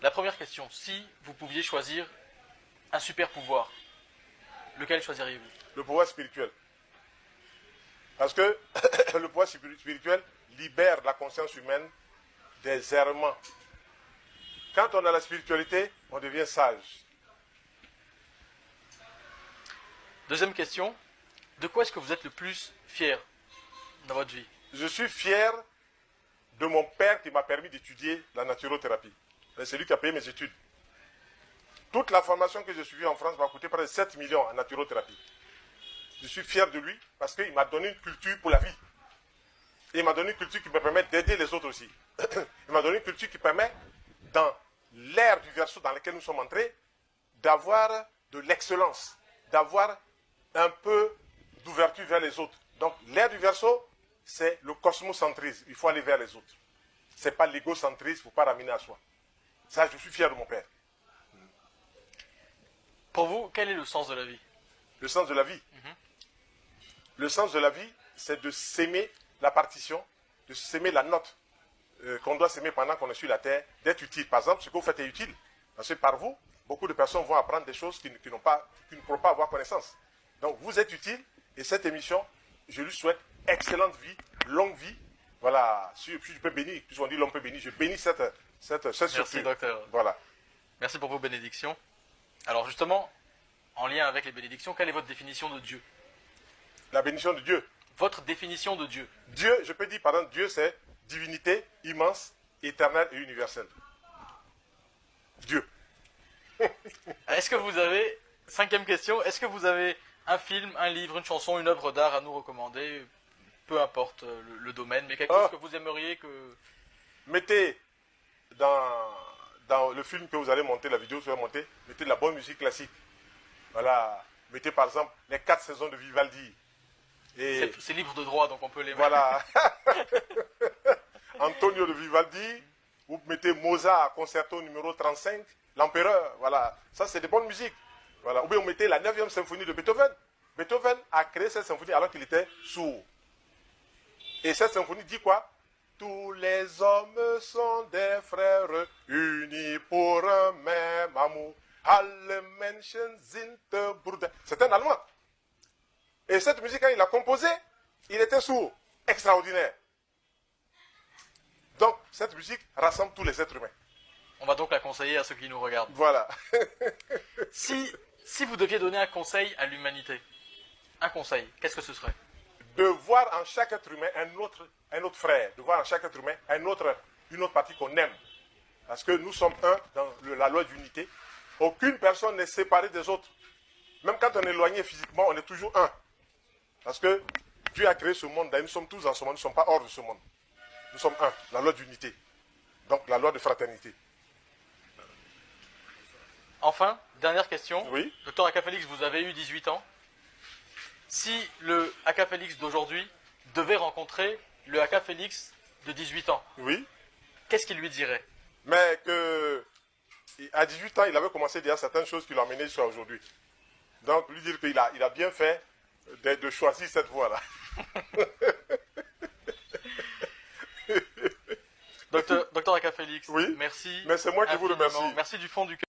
La première question, si vous pouviez choisir un super pouvoir, lequel choisiriez-vous? Le pouvoir spirituel. Parce que le pouvoir spirituel libère la conscience humaine des errements. Quand on a la spiritualité, on devient sage. Deuxième question, de quoi est-ce que vous êtes le plus fier dans votre vie? Je suis fier de mon père qui m'a permis d'étudier la naturothérapie. C'est lui qui a payé mes études. Toute la formation que j'ai suivie en France m'a coûté près de 7 millions en naturothérapie. Je suis fier de lui parce qu'il m'a donné une culture pour la vie. Et il m'a donné une culture qui me permet d'aider les autres aussi. Il m'a donné une culture qui permet, dans l'ère du Verseau dans laquelle nous sommes entrés, d'avoir de l'excellence, d'avoir un peu d'ouverture vers les autres. Donc l'ère du Verseau, c'est le cosmocentrisme. Il faut aller vers les autres. Ce n'est pas l'égocentrisme, il ne faut pas ramener à soi. Ça, je suis fier de mon père. Pour vous, quel est le sens de la vie? Le sens de la vie. Le sens de la vie, c'est de s'aimer la partition, de s'aimer la note qu'on doit s'aimer pendant qu'on est sur la terre, d'être utile. Par exemple, ce que vous faites est utile. Parce que par vous, beaucoup de personnes vont apprendre des choses qui ne pourront pas avoir connaissance. Donc, vous êtes utile et cette émission, je lui souhaite excellente vie, longue vie. Voilà, si je peux bénir, puisqu'on dit l'homme peut bénir, je bénis cette Merci, structure. docteur. Voilà. Merci pour vos bénédictions. Alors justement, en lien avec les bénédictions, quelle est votre définition de Dieu? La bénédiction de Dieu. Votre définition de Dieu. Dieu, je peux dire, pardon, Dieu c'est divinité immense, éternelle et universelle. Dieu. Est-ce que vous avez, cinquième question, est-ce que vous avez un film, un livre, une chanson, une œuvre d'art à nous recommander? Peu importe le domaine, mais quelque chose que vous aimeriez que... Mettez dans le film que vous allez monter, la vidéo que vous allez monter, mettez de la bonne musique classique. Voilà. Mettez par exemple les 4 saisons de Vivaldi. C'est libre de droit, donc on peut les mettre. Voilà. Antonio de Vivaldi. Vous mettez Mozart, concerto numéro 35, l'empereur. Voilà. Ça, c'est de bonnes musiques. Voilà. Ou bien vous mettez la 9e symphonie de Beethoven. Beethoven a créé cette symphonie alors qu'il était sourd. Et cette symphonie dit quoi? Tous les hommes sont des frères unis pour un même amour. Alle Menschen sind Brüder. C'est un Allemand. Et cette musique, quand il l'a composée, il était sourd. Extraordinaire. Donc, cette musique rassemble tous les êtres humains. On va donc la conseiller à ceux qui nous regardent. Voilà. Si vous deviez donner un conseil à l'humanité, un conseil, qu'est-ce que ce serait? De voir en chaque être humain un autre frère, de voir en chaque être humain une autre partie qu'on aime. Parce que nous sommes un dans la loi d'unité. Aucune personne n'est séparée des autres. Même quand on est éloigné physiquement, on est toujours un. Parce que Dieu a créé ce monde, nous sommes tous dans ce monde, nous ne sommes pas hors de ce monde. Nous sommes un, la loi d'unité. Donc la loi de fraternité. Enfin, dernière question. Oui. Docteur Akafélix, vous avez eu 18 ans. Si le Akafélix d'aujourd'hui devait rencontrer le Akafélix de 18 ans, Oui. qu'est-ce qu'il lui dirait? Mais à 18 ans, il avait commencé à dire certaines choses qui l'ont amené jusqu'à aujourd'hui. Donc, lui dire qu'il a bien fait de choisir cette voie-là. Docteur Akafélix, Oui. merci. Mais c'est moi qui vous infiniment. remercie. Merci du fond du cœur.